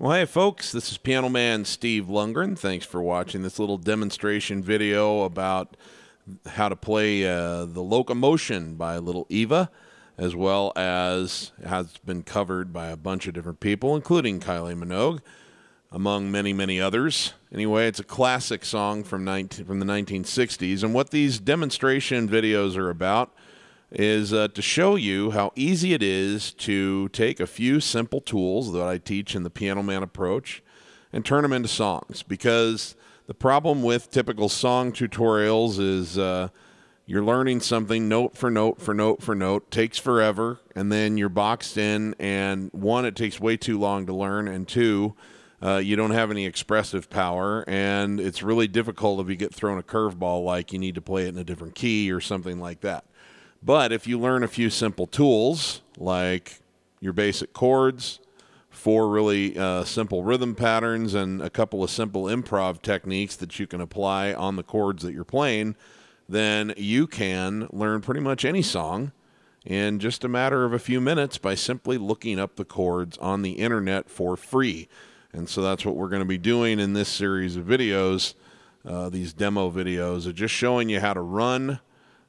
Well, hey folks, this is Piano Man Steve Lungrin. Thanks for watching this little demonstration video about how to play the Loco-Motion by Little Eva, as well as has been covered by a bunch of different people, including Kylie Minogue, among many, many others. Anyway, it's a classic song from the 1960s, and what these demonstration videos are about is to show you how easy it is to take a few simple tools that I teach in the Piano Man approach and turn them into songs. Because the problem with typical song tutorials is you're learning something note for note for note for note, takes forever, and then you're boxed in, and one, it takes way too long to learn, and two, you don't have any expressive power, and it's really difficult if you get thrown a curveball like you need to play it in a different key or something like that. But if you learn a few simple tools, like your basic chords, 4 really simple rhythm patterns, and a couple of simple improv techniques that you can apply on the chords that you're playing, then you can learn pretty much any song in just a matter of a few minutes by simply looking up the chords on the internet for free. And so that's what we're going to be doing in this series of videos, these demo videos, of just showing you how to run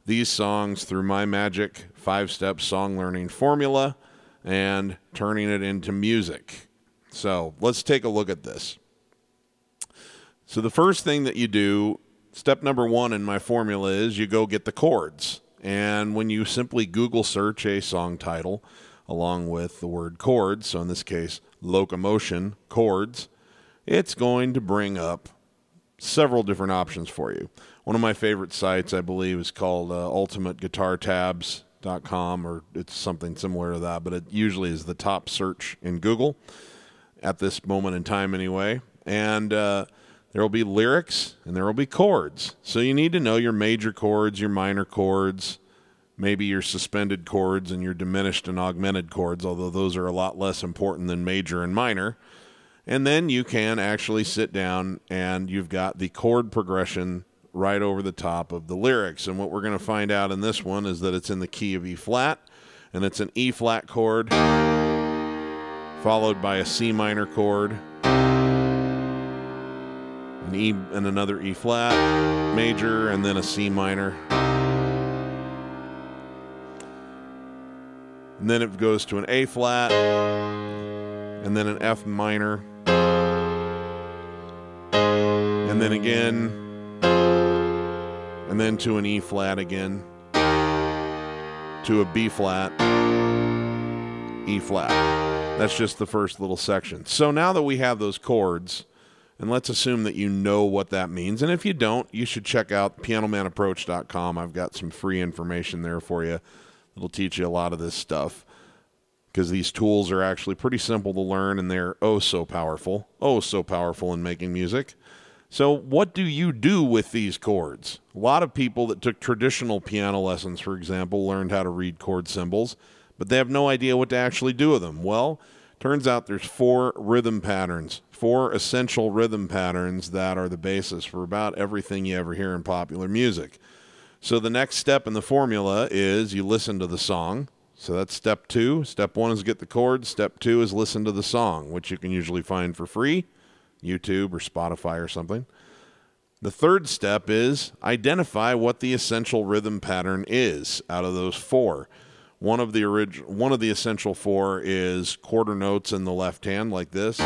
these songs through my magic 5-step song learning formula and turning it into music. So let's take a look at this. So the first thing that you do, step number 1 in my formula, is you go get the chords. And when you simply Google search a song title along with the word chords, so in this case Loco-Motion chords, it's going to bring up several different options for you. One of my favorite sites, I believe, is called ultimateguitartabs.com, or it's something similar to that, but it usually is the top search in Google at this moment in time anyway. And there will be lyrics and there will be chords. So you need to know your major chords, your minor chords, maybe your suspended chords and your diminished and augmented chords, although those are a lot less important than major and minor. And then you can actually sit down and you've got the chord progression right over the top of the lyrics. And what we're going to find out in this one is that it's in the key of E flat, and it's an E flat chord followed by a C minor chord, an E and another E flat major, and then a C minor. And then it goes to an A flat, and then an F minor, and then again, and then to an E flat again, to a B flat, E flat. That's just the first little section. So now that we have those chords, and let's assume that you know what that means, and if you don't, you should check out pianomanaapproach.com. I've got some free information there for you. It'll teach you a lot of this stuff, because these tools are actually pretty simple to learn, and they're oh so powerful in making music. So what do you do with these chords? A lot of people that took traditional piano lessons, for example, learned how to read chord symbols, but they have no idea what to actually do with them. Well, turns out there's 4 rhythm patterns, 4 essential rhythm patterns that are the basis for about everything you ever hear in popular music. So the next step in the formula is you listen to the song. So that's step 2. Step 1 is get the chords. Step 2 is listen to the song, which you can usually find for free, YouTube or Spotify or something. The third step is identify what the essential rhythm pattern is out of those 4. One of the essential 4 is quarter notes in the left hand, like this.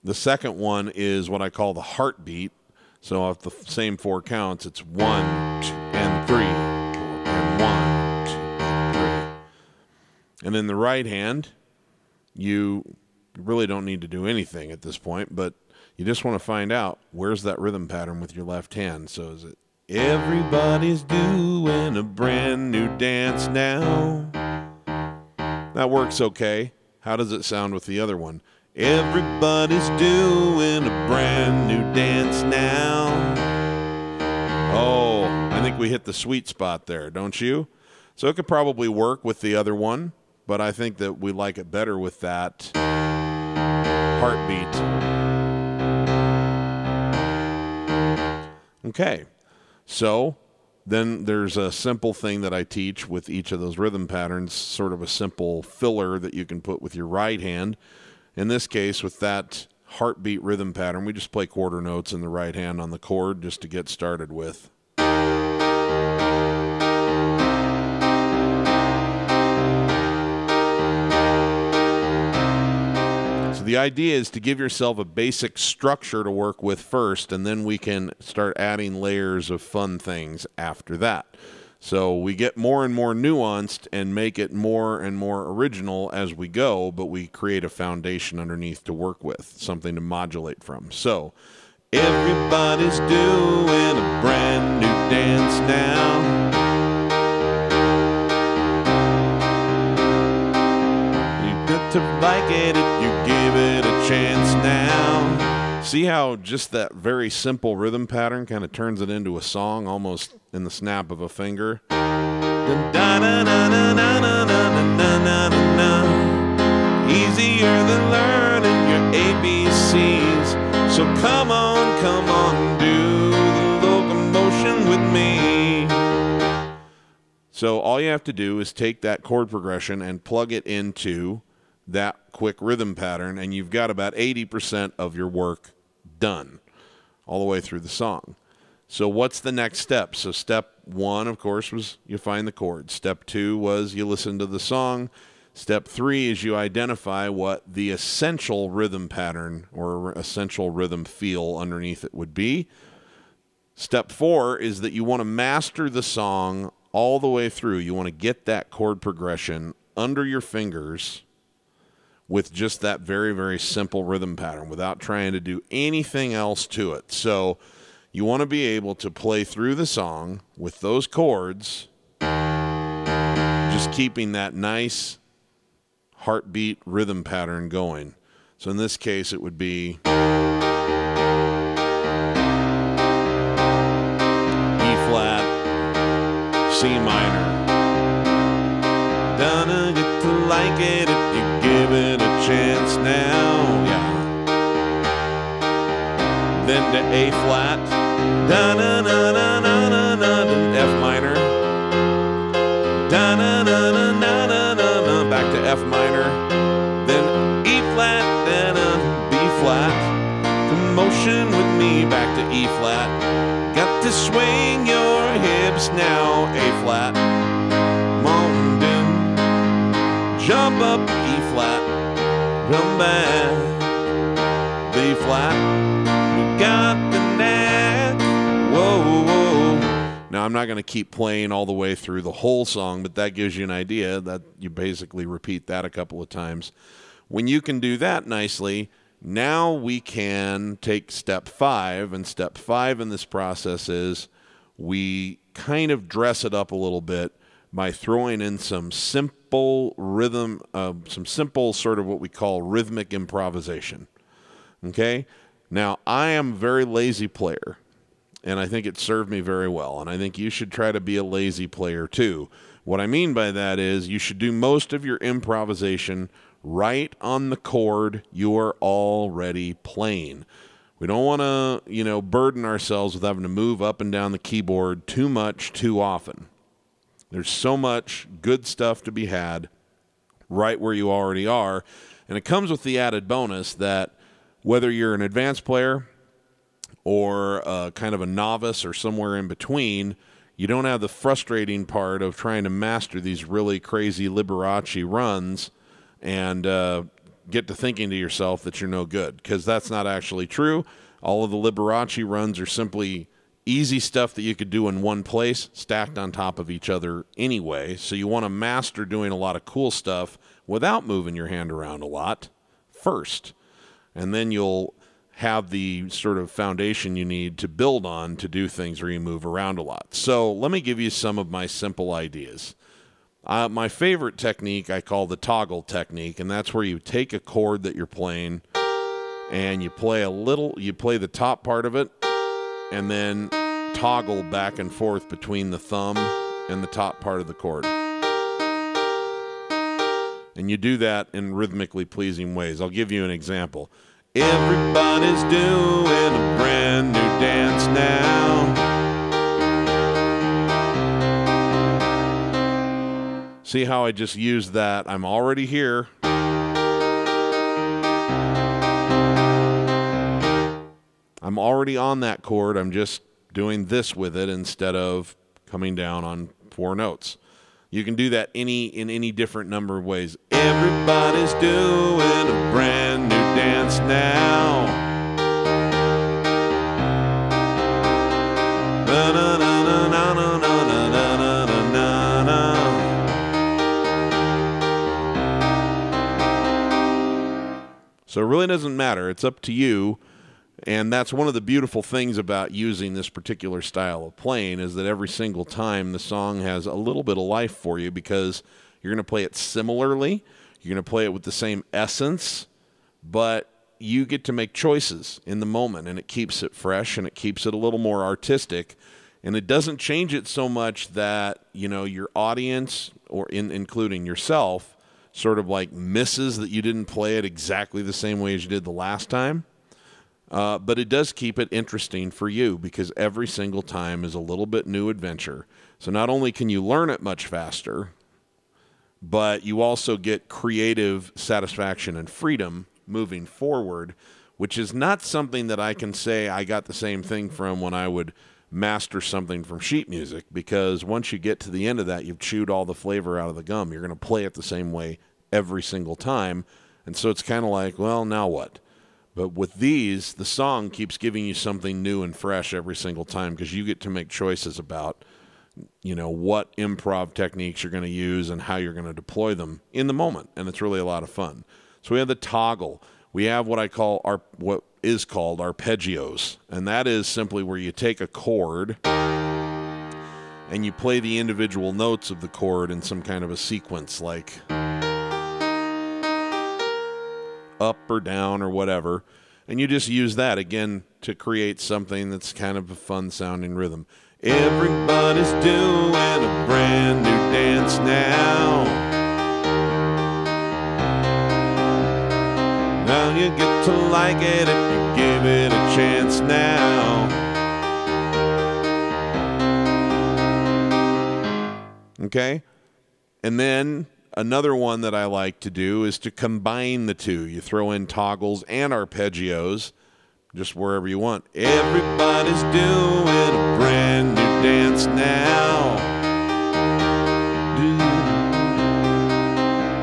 The second one is what I call the heartbeat. So if the same 4 counts, it's 1, 2, and 3, and 1, 2, and 3. And in the right hand, you really don't need to do anything at this point, but you just want to find out where's that rhythm pattern with your left hand. So is it everybody's doing a brand new dance now? That works okay. How does it sound with the other one? Everybody's doing a brand new dance now. Oh, I think we hit the sweet spot there, don't you? So it could probably work with the other one, but I think that we like it better with that heartbeat. Okay, so Then there's a simple thing that I teach with each of those rhythm patterns, sort of a simple filler that you can put with your right hand. In this case, with that heartbeat rhythm pattern, we just play quarter notes in the right hand on the chord just to get started with. The idea is to give yourself a basic structure to work with first, and then we can start adding layers of fun things after that. So we get more and more nuanced and make it more and more original as we go, but we create a foundation underneath to work with, something to modulate from. So everybody's doing a brand new dance now. To like it if you give it a chance now. See how just that very simple rhythm pattern kind of turns it into a song almost in the snap of a finger. Easier than learning your ABCs. So come on, do the locomotion with me. So all you have to do is take that chord progression and plug it into that quick rhythm pattern, and you've got about 80% of your work done all the way through the song. So what's the next step? So step one, of course, was you find the chords. Step two was you listen to the song. Step three is you identify what the essential rhythm pattern or essential rhythm feel underneath it would be. Step four is that you want to master the song all the way through. You want to get that chord progression under your fingers with just that very, very simple rhythm pattern without trying to do anything else to it. So you want to be able to play through the song with those chords, just keeping that nice heartbeat rhythm pattern going. So in this case, it would be E flat, C minor. Gonna get to like it if you give it a chance now, yeah. Then to A flat, da na na na na na na, F minor, da na na na na na na, back to F minor, then E flat, then a B flat, motion with me, back to E flat. Got to swing your hips now, A flat, come on, jump up, E flat, come back, B flat, we got the knack, whoa, whoa. Now, I'm not going to keep playing all the way through the whole song, but that gives you an idea that you basically repeat that a couple of times. When you can do that nicely, now we can take step five, and step five in this process is we kind of dress it up a little bit by throwing in some simple rhythm, some simple sort of what we call rhythmic improvisation. Okay? Now, I am a very lazy player, and I think it served me very well, and I think you should try to be a lazy player too. What I mean by that is you should do most of your improvisation right on the chord you are already playing. We don't want to, burden ourselves with having to move up and down the keyboard too much too often. There's so much good stuff to be had right where you already are. And it comes with the added bonus that whether you're an advanced player or kind of a novice or somewhere in between, you don't have the frustrating part of trying to master these really crazy Liberace runs and get to thinking to yourself that you're no good, because that's not actually true. All of the Liberace runs are simply easy stuff that you could do in one place, stacked on top of each other anyway. So you want to master doing a lot of cool stuff without moving your hand around a lot first. And then you'll have the sort of foundation you need to build on to do things where you move around a lot. So let me give you some of my simple ideas. My favorite technique I call the toggle technique, and that's where you take a chord that you're playing and you play the top part of it and then toggle back and forth between the thumb and the top part of the chord. And you do that in rhythmically pleasing ways. I'll give you an example. Everybody's doing a brand new dance now. See how I just used that? I'm already here. I'm already on that chord. I'm just doing this with it instead of coming down on 4 notes. You can do that in any different number of ways. Everybody's doing a brand new dance now. Na, na, na, na, na, na, na, na, na, na. So it really doesn't matter. It's up to you. And that's one of the beautiful things about using this particular style of playing, is that every single time the song has a little bit of life for you, because you're going to play it similarly. You're going to play it with the same essence, but you get to make choices in the moment, and it keeps it fresh, and it keeps it a little more artistic. And it doesn't change it so much that, you know, your audience, or including yourself, sort of like misses that you didn't play it exactly the same way as you did the last time. But it does keep it interesting for you, because every single time is a little bit new adventure. So not only can you learn it much faster, but you also get creative satisfaction and freedom moving forward, which is not something that I can say I got the same thing from when I would master something from sheet music, because once you get to the end of that, you've chewed all the flavor out of the gum. You're going to play it the same way every single time. And so it's kind of like, well, now what? But with these, the song keeps giving you something new and fresh every single time, because you get to make choices about, you know, what improv techniques you're going to use and how you're going to deploy them in the moment. And it's really a lot of fun. So we have the toggle. We have what is called arpeggios. And that is simply where you take a chord and you play the individual notes of the chord in some kind of a sequence, like up or down or whatever, and you just use that again to create something that's kind of a fun sounding rhythm. Everybody's doing a brand new dance now. Now you get to like it if you give it a chance now. Okay? And then another one that I like to do is to combine the two. You throw in toggles and arpeggios, just wherever you want. Everybody's doing a brand new dance now.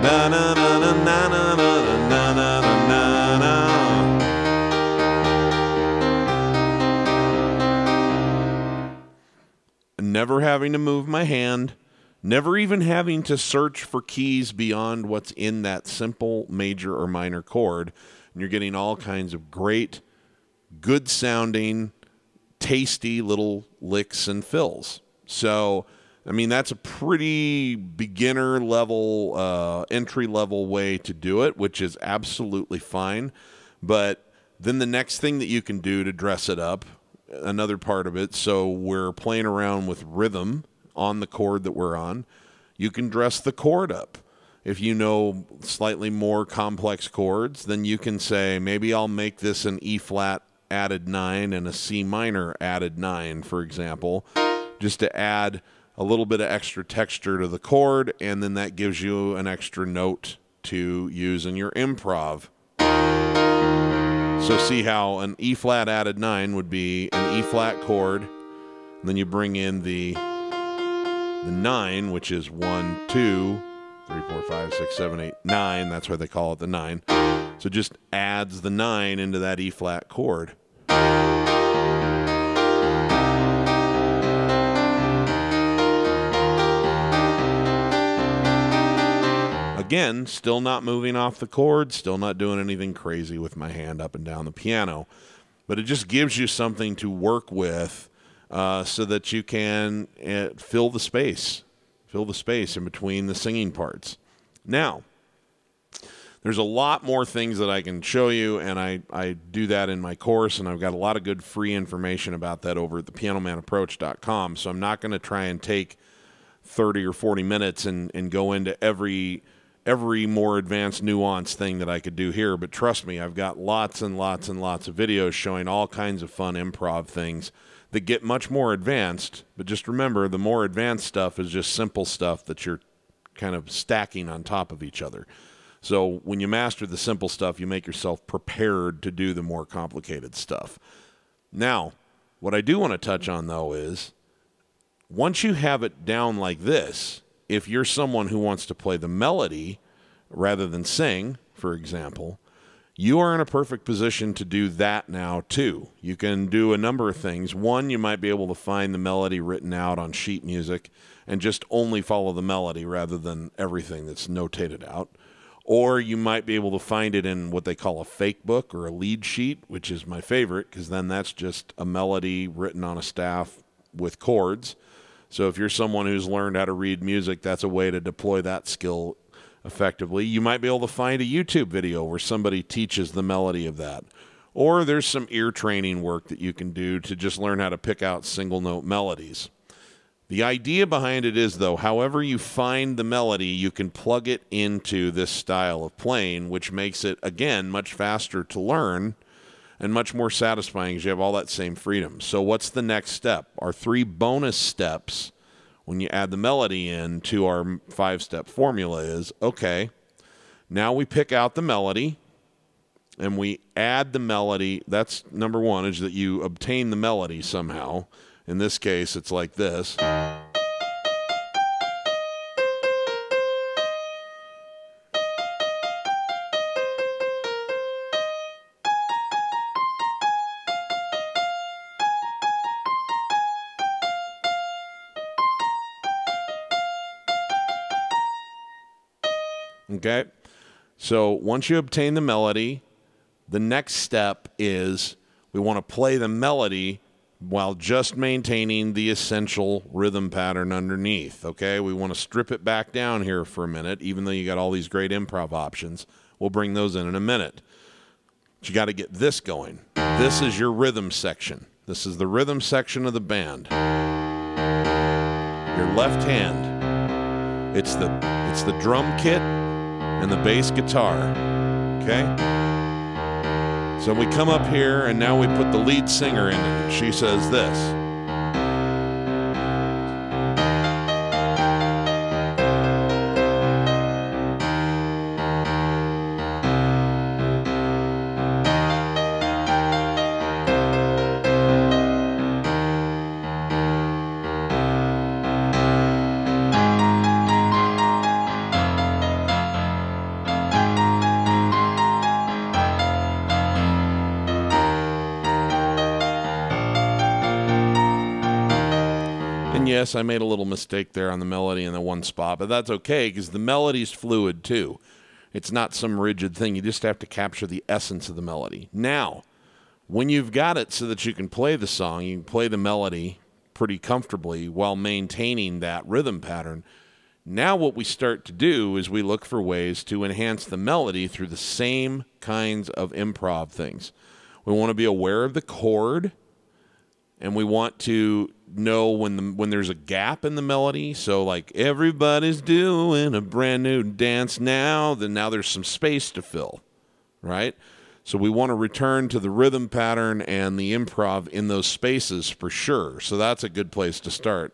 Na na na na na na na na na na na. Never having to move my hand. Never even having to search for keys beyond what's in that simple major or minor chord. And you're getting all kinds of great, good sounding, tasty little licks and fills. So, I mean, that's a pretty beginner level, entry level way to do it, which is absolutely fine. But then the next thing that you can do to dress it up, another part of it, so we're playing around with rhythm on the chord that we're on, you can dress the chord up. If you know slightly more complex chords, then you can say, maybe I'll make this an E flat added 9 and a C minor added 9, for example, just to add a little bit of extra texture to the chord, and then that gives you an extra note to use in your improv. So see how an E flat added 9 would be an E flat chord, and then you bring in the 9, which is 1, 2, 3, 4, 5, 6, 7, 8, 9. That's why they call it the 9. So just adds the 9 into that E flat chord. Again, still not moving off the chord, still not doing anything crazy with my hand up and down the piano. But it just gives you something to work with, so that you can fill the space in between the singing parts. Now, there's a lot more things that I can show you, and I do that in my course, and I've got a lot of good free information about that over at thepianomanaapproach.com, so I'm not going to try and take 30 or 40 minutes and go into every more advanced nuanced thing that I could do here, but trust me, I've got lots and lots and lots of videos showing all kinds of fun improv things that get much more advanced. But just remember, the more advanced stuff is just simple stuff that you're kind of stacking on top of each other. So when you master the simple stuff, you make yourself prepared to do the more complicated stuff. Now, what I do want to touch on, though, is once you have it down like this, if you're someone who wants to play the melody rather than sing, for example, you are in a perfect position to do that now, too. You can do a number of things. One, you might be able to find the melody written out on sheet music and just only follow the melody rather than everything that's notated out. Or you might be able to find it in what they call a fake book or a lead sheet, which is my favorite, because then that's just a melody written on a staff with chords. So if you're someone who's learned how to read music, that's a way to deploy that skill effectively. You might be able to find a YouTube video where somebody teaches the melody of that. Or there's some ear training work that you can do to just learn how to pick out single note melodies. The idea behind it is, though, however you find the melody, you can plug it into this style of playing, which makes it, again, much faster to learn and much more satisfying because you have all that same freedom. So what's the next step? Our 3 bonus steps when you add the melody in to our 5-step formula is, okay, now we pick out the melody and we add the melody. That's number 1, is that you obtain the melody somehow. In this case, it's like this. Okay, so once you obtain the melody, the next step is we want to play the melody while just maintaining the essential rhythm pattern underneath. Okay, we want to strip it back down here for a minute, even though you got all these great improv options. We'll bring those in a minute. But you got to get this going. This is your rhythm section. This is the rhythm section of the band. Your left hand. It's the drum kit and the bass guitar, okay? So we come up here, and now we put the lead singer in, and she says this. Yes, I made a little mistake there on the melody in the one spot, but that's okay because the melody's fluid too. It's not some rigid thing. You just have to capture the essence of the melody. Now, when you've got it so that you can play the song, you can play the melody pretty comfortably while maintaining that rhythm pattern. Now what we start to do is we look for ways to enhance the melody through the same kinds of improv things. We want to be aware of the chord, and we want to know when there's a gap in the melody. So like everybody's doing a brand new dance now, then now there's some space to fill, right? So we want to return to the rhythm pattern and the improv in those spaces for sure. So that's a good place to start.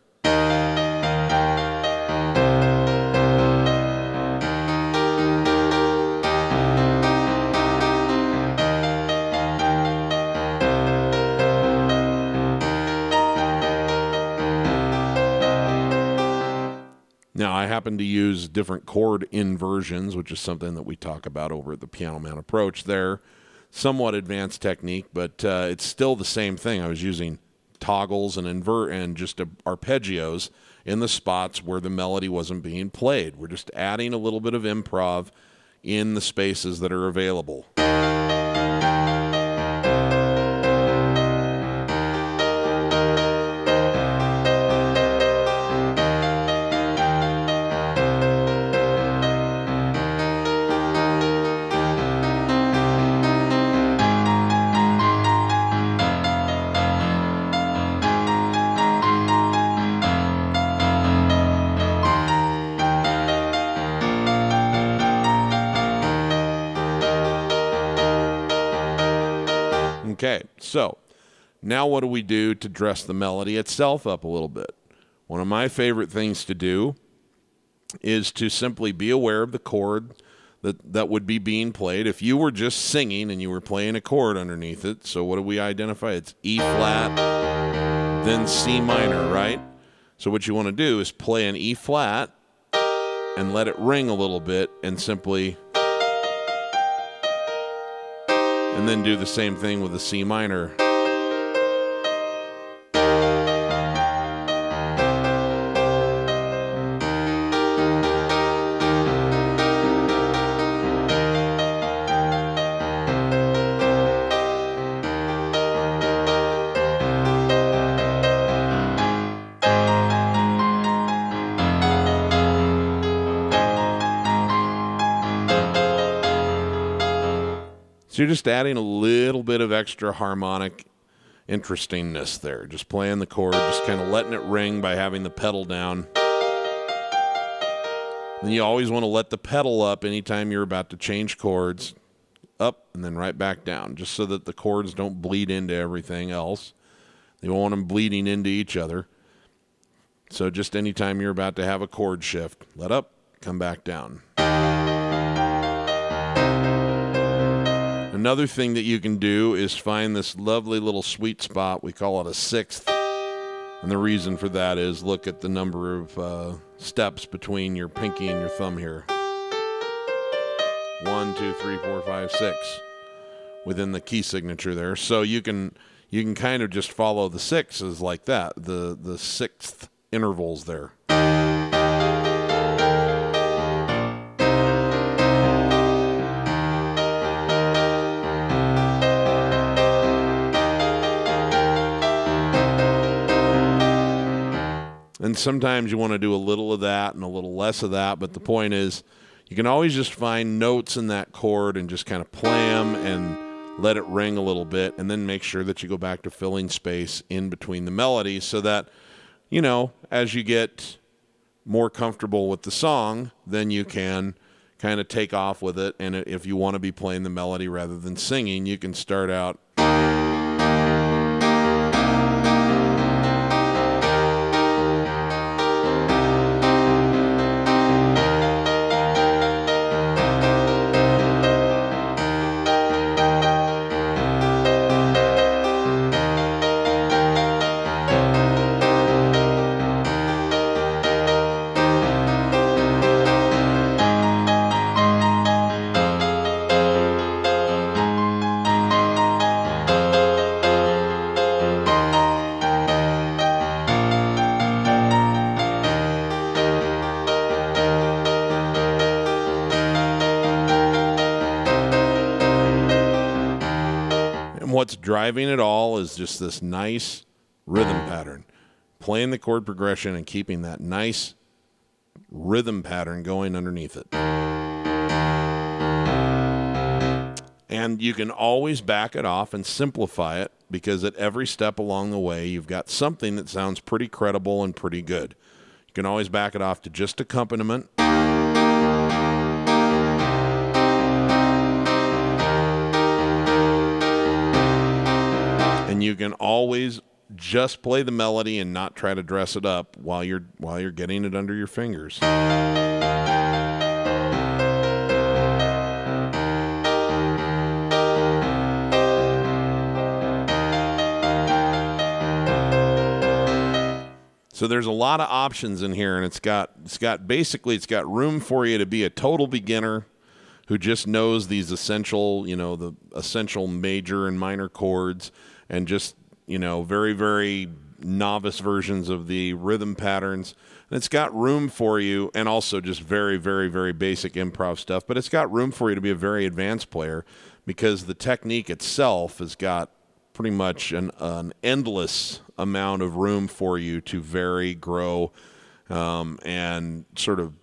Now, I happen to use different chord inversions, which is something that we talk about over at the Piano Man Approach. They're somewhat advanced technique, but it's still the same thing. I was using toggles and just arpeggios in the spots where the melody wasn't being played. We're just adding a little bit of improv in the spaces that are available. Okay, so now what do we do to dress the melody itself up a little bit? One of my favorite things to do is to simply be aware of the chord that would be being played. If you were just singing and you were playing a chord underneath it, so what do we identify? It's E flat, then C minor, right? So what you want to do is play an E flat and let it ring a little bit and simply, and then do the same thing with a C minor. So you're just adding a little bit of extra harmonic interestingness there. Just playing the chord, just kind of letting it ring by having the pedal down. Then you always want to let the pedal up anytime you're about to change chords. Up and then right back down, just so that the chords don't bleed into everything else. You don't want them bleeding into each other. So just anytime you're about to have a chord shift, let up, come back down. Another thing that you can do is find this lovely little sweet spot. We call it a sixth. And the reason for that is look at the number of steps between your pinky and your thumb here. 1, 2, 3, 4, 5, 6 within the key signature there. So you can kind of just follow the sixes like that, the sixth intervals there. And sometimes you want to do a little of that and a little less of that, but the point is you can always just find notes in that chord and just kind of play them and let it ring a little bit, and then make sure that you go back to filling space in between the melodies so that, you know, as you get more comfortable with the song, then you can kind of take off with it. And if you want to be playing the melody rather than singing, you can start out what's driving it all is just this nice rhythm pattern. Playing the chord progression and keeping that nice rhythm pattern going underneath it. And you can always back it off and simplify it, because at every step along the way, you've got something that sounds pretty credible and pretty good. You can always back it off to just accompaniment. And you can always just play the melody and not try to dress it up while you're getting it under your fingers. So there's a lot of options in here, and it's got room for you to be a total beginner who just knows these essential, the essential major and minor chords, and just, very, very novice versions of the rhythm patterns. And it's got room for you, and also just very, very, very basic improv stuff, but it's got room for you to be a very advanced player, because the technique itself has got pretty much an endless amount of room for you to vary, grow, and sort of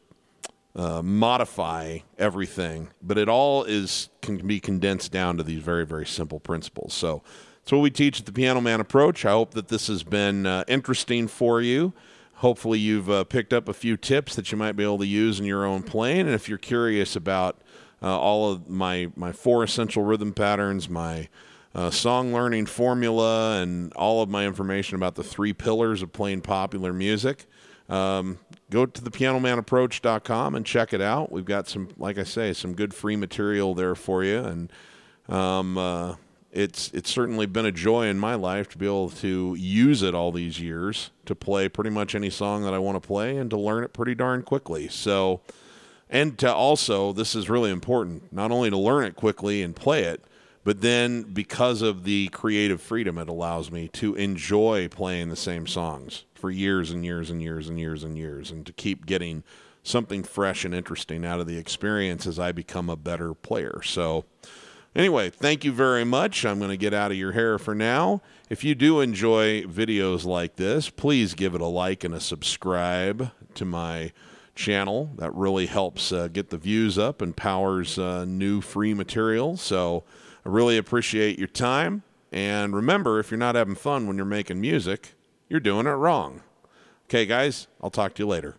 modify everything. But it all can be condensed down to these very, very simple principles. So that's what we teach at the Piano Man Approach. I hope that this has been interesting for you. Hopefully you've picked up a few tips that you might be able to use in your own playing. And if you're curious about all of my 4 essential rhythm patterns, my song learning formula, and all of my information about the 3 pillars of playing popular music, go to thepianomanapproach.com and check it out. We've got some, like I say, some good free material there for you. And it's certainly been a joy in my life to be able to use it all these years to play pretty much any song that I want to play and to learn it pretty darn quickly. So, and to also, this is really important, not only to learn it quickly and play it, but then because of the creative freedom it allows me to enjoy playing the same songs for years and years and years and years and years, and to keep getting something fresh and interesting out of the experience as I become a better player. So anyway, thank you very much. I'm going to get out of your hair for now. If you do enjoy videos like this, please give it a like and a subscribe to my channel. That really helps get the views up and powers new free material. So I really appreciate your time. And remember, if you're not having fun when you're making music, you're doing it wrong. Okay, guys, I'll talk to you later.